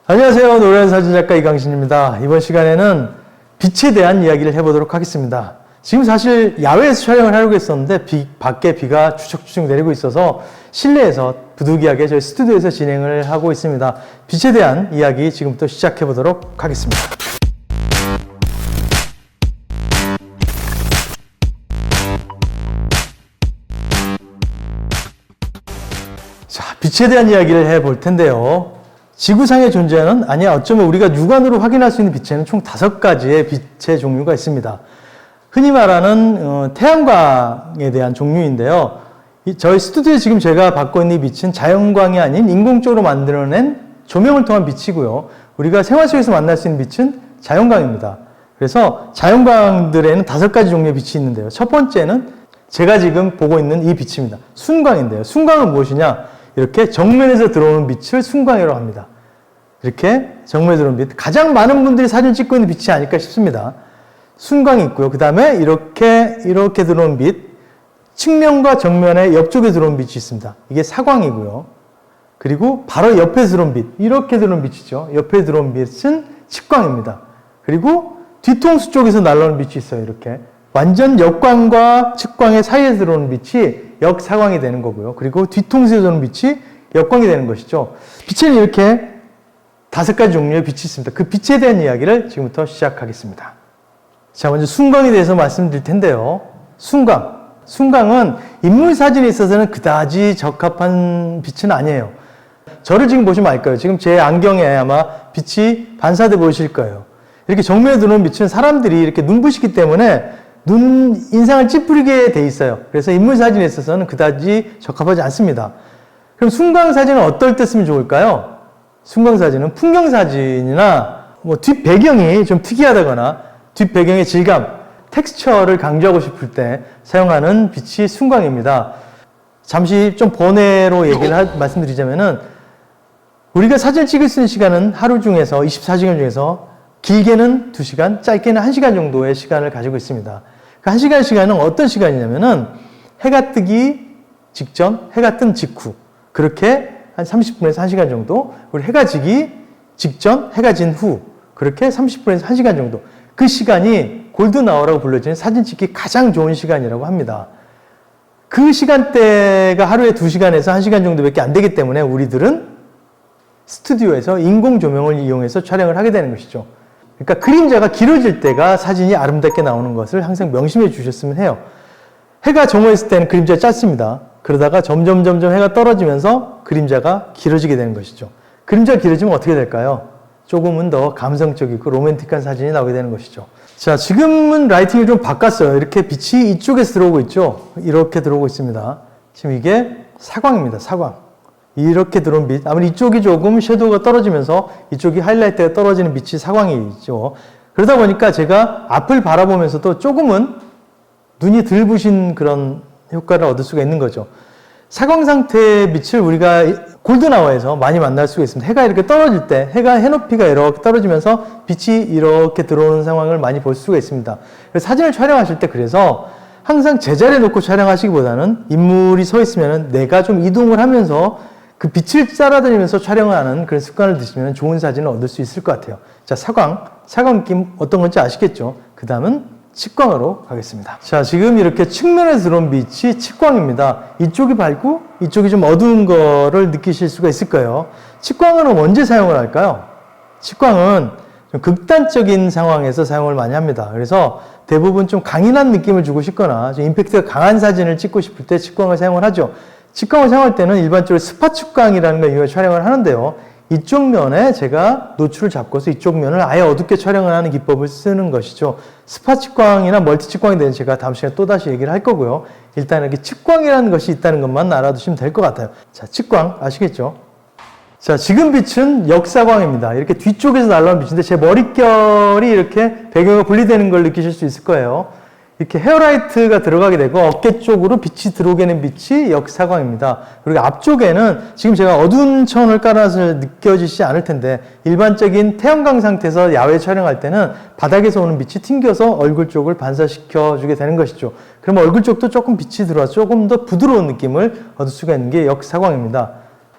안녕하세요. 노래하는 사진작가 이강신입니다. 이번 시간에는 빛에 대한 이야기를 해보도록 하겠습니다. 지금 사실 야외에서 촬영을 하려고 했었는데 밖에 비가 추적추적 내리고 있어서 실내에서 부득이하게 저희 스튜디오에서 진행을 하고 있습니다. 빛에 대한 이야기 지금부터 시작해 보도록 하겠습니다. 자, 빛에 대한 이야기를 해볼 텐데요. 지구상에 존재하는, 어쩌면 우리가 육안으로 확인할 수 있는 빛에는 총 5가지의 빛의 종류가 있습니다. 흔히 말하는 태양광에 대한 종류인데요. 저희 스튜디오에 지금 제가 받고 있는 이 빛은 자연광이 아닌 인공적으로 만들어낸 조명을 통한 빛이고요. 우리가 생활 속에서 만날 수 있는 빛은 자연광입니다. 그래서 자연광들에는 5가지 종류의 빛이 있는데요. 첫 번째는 제가 지금 보고 있는 이 빛입니다. 순광인데요. 순광은 무엇이냐? 이렇게 정면에서 들어오는 빛을 순광이라고 합니다. 이렇게 정면에 들어오는 빛. 가장 많은 분들이 사진 찍고 있는 빛이 아닐까 싶습니다. 순광이 있고요. 그 다음에 이렇게 들어오는 빛. 측면과 정면의 옆쪽에 들어오는 빛이 있습니다. 이게 사광이고요. 그리고 바로 옆에 들어온 빛. 이렇게 들어오는 빛이죠. 옆에 들어온 빛은 측광입니다. 그리고 뒤통수 쪽에서 날아오는 빛이 있어요. 이렇게. 완전 역광과 측광의 사이에 들어오는 빛이 역사광이 되는 거고요. 그리고 뒤통수에 들어오는 빛이 역광이 되는 것이죠. 빛에는 이렇게 5가지 종류의 빛이 있습니다. 그 빛에 대한 이야기를 지금부터 시작하겠습니다. 자, 먼저 순광에 대해서 말씀드릴 텐데요. 순광은 인물 사진에 있어서는 그다지 적합한 빛은 아니에요. 저를 지금 보시면 알 거예요. 지금 제 안경에 아마 빛이 반사돼 보이실 거예요. 이렇게 정면에 들어오는 빛은 사람들이 이렇게 눈부시기 때문에 인상을 찌푸리게 돼 있어요. 그래서 인물 사진에 있어서는 그다지 적합하지 않습니다. 그럼 순광 사진은 어떨 때 쓰면 좋을까요? 순광 사진은 풍경 사진이나 뒷배경이 좀 특이하다거나 뒷배경의 질감, 텍스처를 강조하고 싶을 때 사용하는 빛이 순광입니다. 잠시 좀 번외로 말씀드리자면은 우리가 사진을 찍을 수 있는 시간은 하루 중에서 24시간 중에서 길게는 2시간, 짧게는 1시간 정도의 시간을 가지고 있습니다. 그 1시간 시간은 어떤 시간이냐면은 해가 뜨기 직전, 해가 뜬 직후. 그렇게 한 30분에서 1시간 정도. 그리고 해가 지기 직전, 해가 진 후. 그렇게 30분에서 1시간 정도. 그 시간이 골든 아워라고 불려지는 사진 찍기 가장 좋은 시간이라고 합니다. 그 시간대가 하루에 2시간에서 1시간 정도밖에 안 되기 때문에 우리들은 스튜디오에서 인공 조명을 이용해서 촬영을 하게 되는 것이죠. 그러니까 그림자가 길어질 때가 사진이 아름답게 나오는 것을 항상 명심해 주셨으면 해요. 해가 정오했을 때는 그림자가 짧습니다. 그러다가 점점 해가 떨어지면서 그림자가 길어지게 되는 것이죠. 그림자가 길어지면 어떻게 될까요? 조금은 더 감성적이고 로맨틱한 사진이 나오게 되는 것이죠. 자, 지금은 라이팅을 좀 바꿨어요. 이렇게 빛이 이쪽에서 들어오고 있죠. 이렇게 들어오고 있습니다. 지금 이게 사광입니다. 사광. 이렇게 들어온 빛, 아무리 이쪽이 조금 섀도우가 떨어지면서 이쪽이 하이라이트가 떨어지는 빛이 사광이죠. 그러다 보니까 제가 앞을 바라보면서도 조금은 눈이 덜 부신 그런 효과를 얻을 수가 있는 거죠. 사광 상태의 빛을 우리가 골든아워에서 많이 만날 수가 있습니다. 해가 이렇게 떨어질 때, 해높이가 이렇게 떨어지면서 빛이 이렇게 들어오는 상황을 많이 볼 수가 있습니다. 그래서 사진을 촬영하실 때 그래서 항상 제자리에 놓고 촬영하시기보다는 인물이 서 있으면 내가 좀 이동을 하면서 그 빛을 따라다니면서 촬영을 하는 그런 습관을 드시면 좋은 사진을 얻을 수 있을 것 같아요. 자, 사광 느낌 어떤 건지 아시겠죠? 그 다음은 측광으로 가겠습니다. 자, 지금 이렇게 측면에 들어온 빛이 측광입니다. 이쪽이 밝고 이쪽이 좀 어두운 거를 느끼실 수가 있을 거예요. 측광은 언제 사용을 할까요? 측광은 좀 극단적인 상황에서 사용을 많이 합니다. 그래서 대부분 좀 강인한 느낌을 주고 싶거나 좀 임팩트가 강한 사진을 찍고 싶을 때 측광을 사용을 하죠. 측광을 사용할 때는 일반적으로 스팟 측광이라는 걸 이용해 촬영을 하는데요. 이쪽 면에 제가 노출을 잡고서 이쪽 면을 아예 어둡게 촬영을 하는 기법을 쓰는 것이죠. 스팟 측광이나 멀티 측광에 대해서 제가 다음 시간에 또다시 얘기를 할 거고요. 일단 이렇게 측광이라는 것이 있다는 것만 알아두시면 될 것 같아요. 자, 측광 아시겠죠? 자, 지금 빛은 역사광입니다. 이렇게 뒤쪽에서 날아오는 빛인데 제 머릿결이 이렇게 배경과 분리되는 걸 느끼실 수 있을 거예요. 이렇게 헤어라이트가 들어가게 되고 어깨 쪽으로 빛이 들어오게 되는 빛이 역사광입니다. 그리고 앞쪽에는 지금 제가 어두운 천을 깔아서 느껴지지 않을 텐데 일반적인 태양광 상태에서 야외 촬영할 때는 바닥에서 오는 빛이 튕겨서 얼굴 쪽을 반사시켜 주게 되는 것이죠. 그러면 얼굴 쪽도 조금 빛이 들어와서 조금 더 부드러운 느낌을 얻을 수가 있는 게 역사광입니다.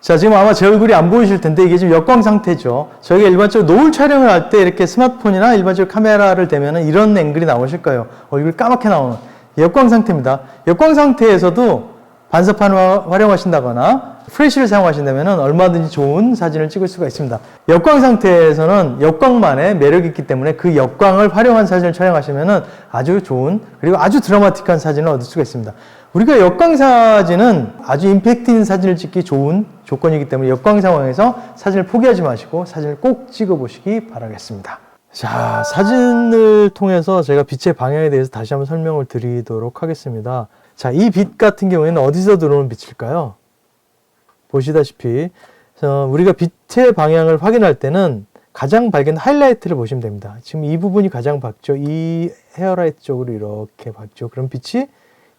자, 지금 아마 제 얼굴이 안 보이실 텐데 이게 지금 역광 상태죠. 저희가 일반적으로 노을 촬영을 할 때 이렇게 스마트폰이나 일반적으로 카메라를 대면은 이런 앵글이 나오실 거예요. 얼굴이 까맣게 나오는 역광 상태입니다. 역광 상태에서도 반사판을 활용하신다거나 프레쉬를 사용하신다면 얼마든지 좋은 사진을 찍을 수가 있습니다. 역광 상태에서는 역광만의 매력이 있기 때문에 그 역광을 활용한 사진을 촬영하시면 아주 좋은 그리고 아주 드라마틱한 사진을 얻을 수가 있습니다. 우리가 역광 사진은 아주 임팩트 있는 사진을 찍기 좋은 조건이기 때문에 역광 상황에서 사진을 포기하지 마시고 사진을 꼭 찍어 보시기 바라겠습니다. 자, 사진을 통해서 제가 빛의 방향에 대해서 다시 한번 설명을 드리도록 하겠습니다. 자, 이 빛 같은 경우에는 어디서 들어오는 빛일까요? 보시다시피 우리가 빛의 방향을 확인할 때는 가장 밝은 하이라이트를 보시면 됩니다. 지금 이 부분이 가장 밝죠. 이 헤어라이트 쪽으로 이렇게 밝죠. 그럼 빛이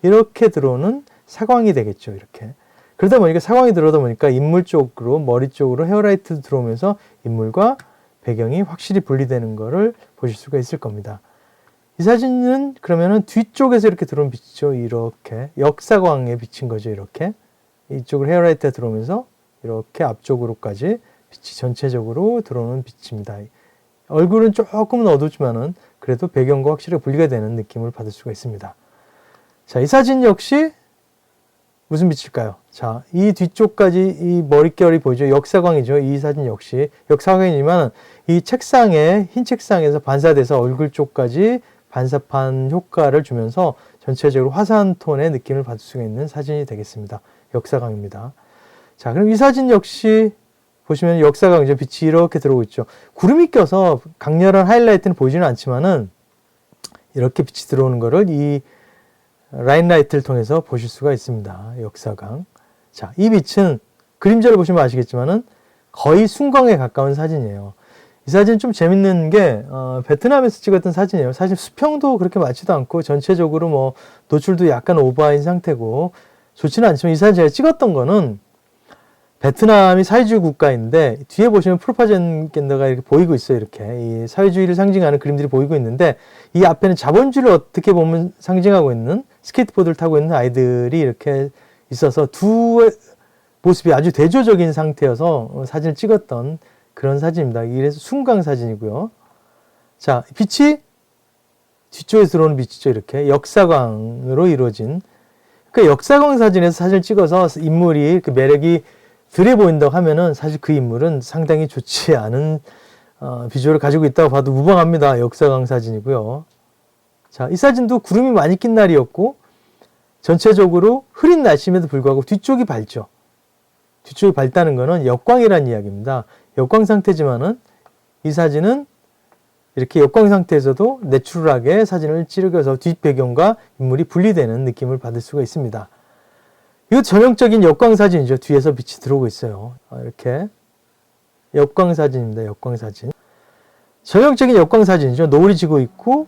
이렇게 들어오는 사광이 되겠죠. 이렇게. 그러다 보니까 사광이 들어오다 보니까 인물 쪽으로 머리 쪽으로 헤어라이트 들어오면서 인물과 배경이 확실히 분리되는 것을 보실 수가 있을 겁니다. 이 사진은 그러면은 뒤쪽에서 이렇게 들어온 빛이죠. 이렇게 역사광에 비친 거죠. 이렇게 이쪽으로 헤어라이트가 들어오면서 이렇게 앞쪽으로까지 빛이 전체적으로 들어오는 빛입니다. 얼굴은 조금은 어둡지만은 그래도 배경과 확실히 분리가 되는 느낌을 받을 수가 있습니다. 자, 이 사진 역시 무슨 빛일까요? 자, 이 뒤쪽까지 이 머릿결이 보이죠? 역사광이죠. 이 사진 역시 역사광이지만 이 책상에 흰 책상에서 반사돼서 얼굴 쪽까지 반사판 효과를 주면서 전체적으로 화사한 톤의 느낌을 받을 수가 있는 사진이 되겠습니다. 역사광입니다. 자, 그럼 이 사진 역시 보시면 역사광이죠. 빛이 이렇게 들어오고 있죠. 구름이 껴서 강렬한 하이라이트는 보이지는 않지만은 이렇게 빛이 들어오는 거를 이 라인 라이트를 통해서 보실 수가 있습니다. 역사광. 자, 이 빛은 그림자를 보시면 아시겠지만은 거의 순광에 가까운 사진이에요. 이 사진 좀 재밌는 게 베트남에서 찍었던 사진이에요. 사실 수평도 그렇게 맞지도 않고 전체적으로 뭐 노출도 약간 오버인 상태고 좋지는 않지만 이 사진 제가 찍었던 거는 베트남이 사회주의 국가인데 뒤에 보시면 프로파간다가 이렇게 보이고 있어요. 이렇게 이 사회주의를 상징하는 그림들이 보이고 있는데 이 앞에는 자본주의를 어떻게 보면 상징하고 있는 스케이트보드를 타고 있는 아이들이 이렇게 있어서 두 모습이 아주 대조적인 상태여서 사진을 찍었던 그런 사진입니다. 이래서 순광 사진이고요. 자, 빛이 뒤쪽에서 들어오는 빛이죠. 이렇게 역사광으로 이루어진. 그러니까 역사광 사진에서 사진을 찍어서 인물이 그 매력이 덜해 보인다고 하면은 사실 그 인물은 상당히 좋지 않은 비주얼을 가지고 있다고 봐도 무방합니다. 역사광 사진이고요. 자, 이 사진도 구름이 많이 낀 날이었고 전체적으로 흐린 날씨임에도 불구하고 뒤쪽이 밝죠. 뒤쪽이 밝다는 것은 역광이라는 이야기입니다. 역광 상태지만은 이 사진은 이렇게 역광 상태에서도 내추럴하게 사진을 찍어서 뒷배경과 인물이 분리되는 느낌을 받을 수가 있습니다. 이거 전형적인 역광 사진이죠. 뒤에서 빛이 들어오고 있어요. 이렇게 역광 사진입니다. 역광 사진. 전형적인 역광 사진이죠. 노을이 지고 있고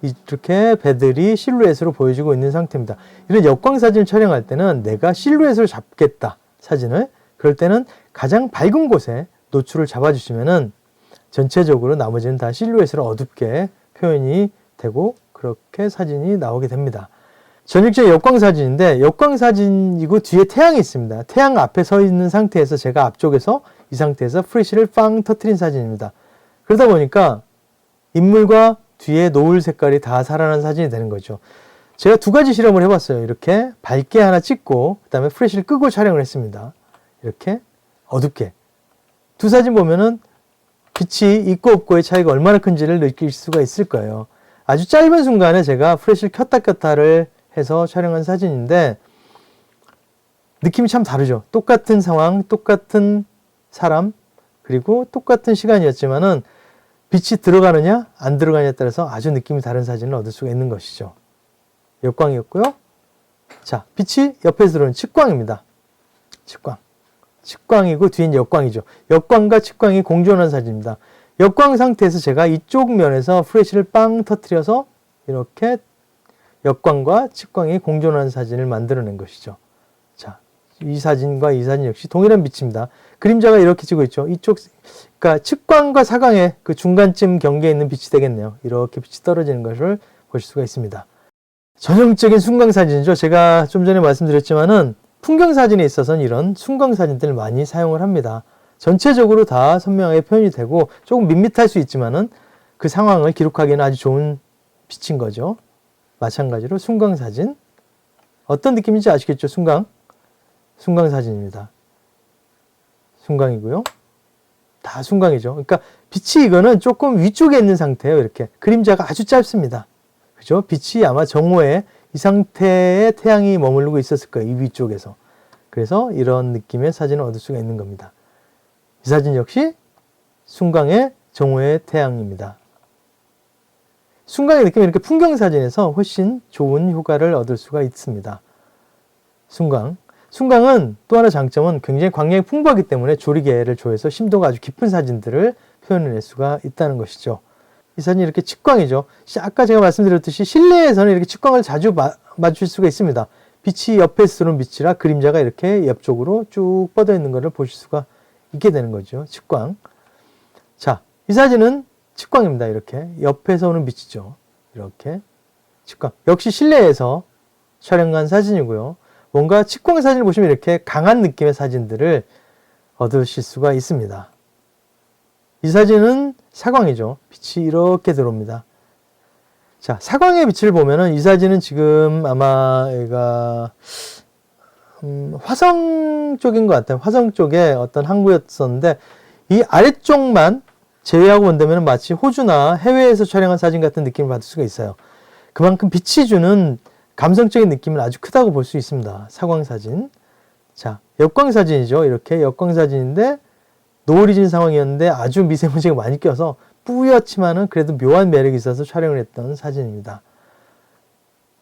이렇게 배들이 실루엣으로 보여지고 있는 상태입니다. 이런 역광 사진을 촬영할 때는 내가 실루엣을 잡겠다. 사진을. 그럴 때는 가장 밝은 곳에 노출을 잡아주시면은 전체적으로 나머지는 다 실루엣으로 어둡게 표현이 되고 그렇게 사진이 나오게 됩니다. 전형적인 역광 사진인데 역광 사진이고 뒤에 태양이 있습니다. 태양 앞에 서 있는 상태에서 제가 앞쪽에서 이 상태에서 프레쉬를 빵 터트린 사진입니다. 그러다 보니까 인물과 뒤에 노을 색깔이 다 살아난 사진이 되는 거죠. 제가 두 가지 실험을 해봤어요. 이렇게 밝게 하나 찍고 그 다음에 프레쉬를 끄고 촬영을 했습니다. 이렇게 어둡게. 두 사진 보면은 빛이 있고 없고의 차이가 얼마나 큰지를 느낄 수가 있을 거예요. 아주 짧은 순간에 제가 프레쉬를 켰다 켰다를 해서 촬영한 사진인데 느낌이 참 다르죠. 똑같은 상황, 똑같은 사람, 그리고 똑같은 시간이었지만은 빛이 들어가느냐 안 들어가느냐에 따라서 아주 느낌이 다른 사진을 얻을 수가 있는 것이죠. 역광이었고요. 자, 빛이 옆에서 들어오는 측광입니다. 측광. 측광이고 뒤엔 역광이죠. 역광과 측광이 공존한 사진입니다. 역광 상태에서 제가 이쪽 면에서 프레쉬를 빵 터뜨려서 이렇게 역광과 측광이 공존하는 사진을 만들어낸 것이죠. 자, 이 사진과 이 사진 역시 동일한 빛입니다. 그림자가 이렇게 지고 있죠. 이쪽, 그러니까 측광과 사광의 그 중간쯤 경계에 있는 빛이 되겠네요. 이렇게 빛이 떨어지는 것을 보실 수가 있습니다. 전형적인 순광 사진이죠. 제가 좀 전에 말씀드렸지만은 풍경 사진에 있어서는 이런 순광 사진들을 많이 사용을 합니다. 전체적으로 다 선명하게 표현이 되고 조금 밋밋할 수 있지만은 그 상황을 기록하기에는 아주 좋은 빛인 거죠. 마찬가지로 순광 사진. 어떤 느낌인지 아시겠죠? 순광 사진입니다. 순광이고요. 다 순광이죠. 그러니까 빛이 이거는 조금 위쪽에 있는 상태예요. 이렇게 그림자가 아주 짧습니다. 그죠? 빛이 아마 정오에 이 상태에 태양이 머무르고 있었을 거예요. 이 위쪽에서. 그래서 이런 느낌의 사진을 얻을 수가 있는 겁니다. 이 사진 역시 순광의 정오의 태양입니다. 순광의 느낌이 이렇게 풍경 사진에서 훨씬 좋은 효과를 얻을 수가 있습니다. 순광은 또 하나 장점은 굉장히 광량이 풍부하기 때문에 조리개를 조여서 심도가 아주 깊은 사진들을 표현해낼 수가 있다는 것이죠. 이 사진이 이렇게 측광이죠. 아까 제가 말씀드렸듯이 실내에서는 이렇게 측광을 자주 맞출 수가 있습니다. 빛이 옆에서 들어오는 빛이라 그림자가 이렇게 옆쪽으로 쭉 뻗어 있는 것을 보실 수가 있게 되는 거죠. 측광. 자, 이 사진은 측광입니다. 이렇게 옆에서 오는 빛이죠. 이렇게 측광. 역시 실내에서 촬영한 사진이고요. 뭔가 측광 사진을 보시면 이렇게 강한 느낌의 사진들을 얻으실 수가 있습니다. 이 사진은 사광이죠. 빛이 이렇게 들어옵니다. 자, 사광의 빛을 보면은 이 사진은 지금 아마 얘가 화성 쪽인 것 같아요. 화성 쪽에 어떤 항구였었는데 이 아래쪽만 제외하고 본다면 마치 호주나 해외에서 촬영한 사진 같은 느낌을 받을 수가 있어요. 그만큼 빛이 주는 감성적인 느낌은 아주 크다고 볼 수 있습니다. 사광 사진. 자, 역광 사진이죠. 이렇게 역광 사진인데 노을이 진 상황이었는데 아주 미세먼지가 많이 껴서 뿌옇지만은 그래도 묘한 매력이 있어서 촬영을 했던 사진입니다.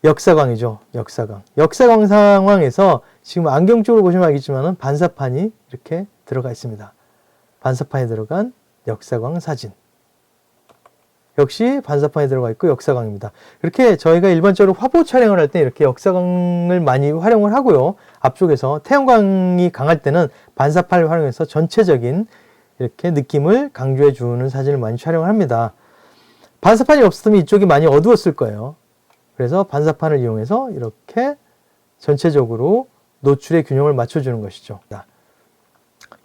역사광이죠. 역사광 상황에서 지금 안경 쪽으로 보시면 알겠지만은 반사판이 이렇게 들어가 있습니다. 반사판이 들어간 역사광 사진. 역시 반사판이 들어가 있고 역사광입니다. 이렇게 저희가 일반적으로 화보 촬영을 할 때 이렇게 역사광을 많이 활용을 하고요. 앞쪽에서 태양광이 강할 때는 반사판을 활용해서 전체적인 이렇게 느낌을 강조해 주는 사진을 많이 촬영을 합니다. 반사판이 없었으면 이쪽이 많이 어두웠을 거예요. 그래서 반사판을 이용해서 이렇게 전체적으로 노출의 균형을 맞춰주는 것이죠.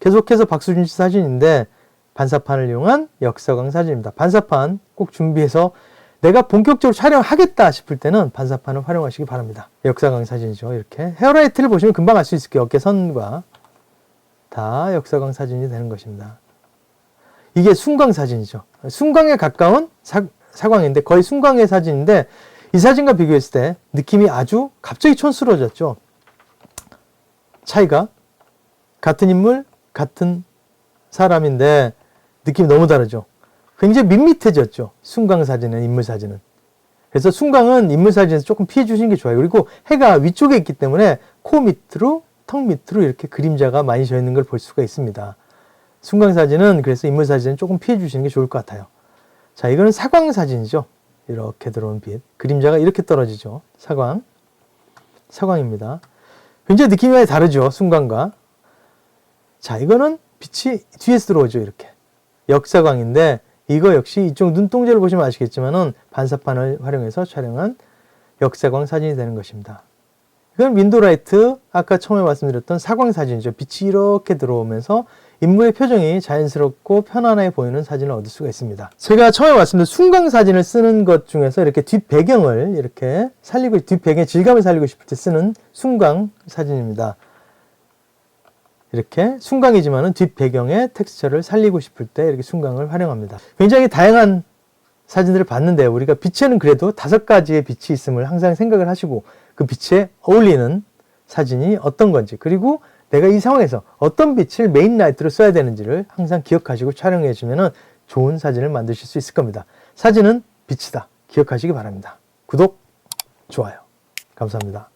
계속해서 박수준 씨 사진인데 반사판을 이용한 역사광 사진입니다. 반사판 꼭 준비해서 내가 본격적으로 촬영하겠다 싶을 때는 반사판을 활용하시기 바랍니다. 역사광 사진이죠. 이렇게 헤어라이트를 보시면 금방 알 수 있을 거예요. 어깨선과 다 역사광 사진이 되는 것입니다. 이게 순광 사진이죠. 순광에 가까운 사광인데 거의 순광의 사진인데 이 사진과 비교했을 때 느낌이 아주 갑자기 촌스러워졌죠. 차이가 같은 인물, 같은 사람인데 느낌이 너무 다르죠. 굉장히 밋밋해졌죠. 순광 사진은, 인물 사진은. 그래서 순광은 인물 사진에서 조금 피해 주시는 게 좋아요. 그리고 해가 위쪽에 있기 때문에 코 밑으로, 턱 밑으로 이렇게 그림자가 많이 져 있는 걸 볼 수가 있습니다. 순광 사진은 그래서 인물 사진은 조금 피해 주시는 게 좋을 것 같아요. 자, 이거는 사광 사진이죠. 이렇게 들어온 빛. 그림자가 이렇게 떨어지죠. 사광입니다. 굉장히 느낌이 많이 다르죠. 순광과. 자, 이거는 빛이 뒤에서 들어오죠. 이렇게. 역사광인데 이거 역시 이쪽 눈동자를 보시면 아시겠지만은 반사판을 활용해서 촬영한 역사광 사진이 되는 것입니다. 이건 윈도라이트, 아까 처음에 말씀드렸던 사광 사진이죠. 빛이 이렇게 들어오면서 인물의 표정이 자연스럽고 편안해 보이는 사진을 얻을 수가 있습니다. 제가 처음에 말씀드린 순광 사진을 쓰는 것 중에서 이렇게 뒷배경을 이렇게 살리고, 뒷배경의 질감을 살리고 싶을 때 쓰는 순광 사진입니다. 이렇게 순광이지만은 뒷배경의 텍스처를 살리고 싶을 때 이렇게 순광을 활용합니다. 굉장히 다양한 사진들을 봤는데 우리가 빛에는 그래도 5가지의 빛이 있음을 항상 생각을 하시고 그 빛에 어울리는 사진이 어떤 건지, 그리고 내가 이 상황에서 어떤 빛을 메인 라이트로 써야 되는지를 항상 기억하시고 촬영해 주면 좋은 사진을 만드실 수 있을 겁니다. 사진은 빛이다. 기억하시기 바랍니다. 구독, 좋아요. 감사합니다.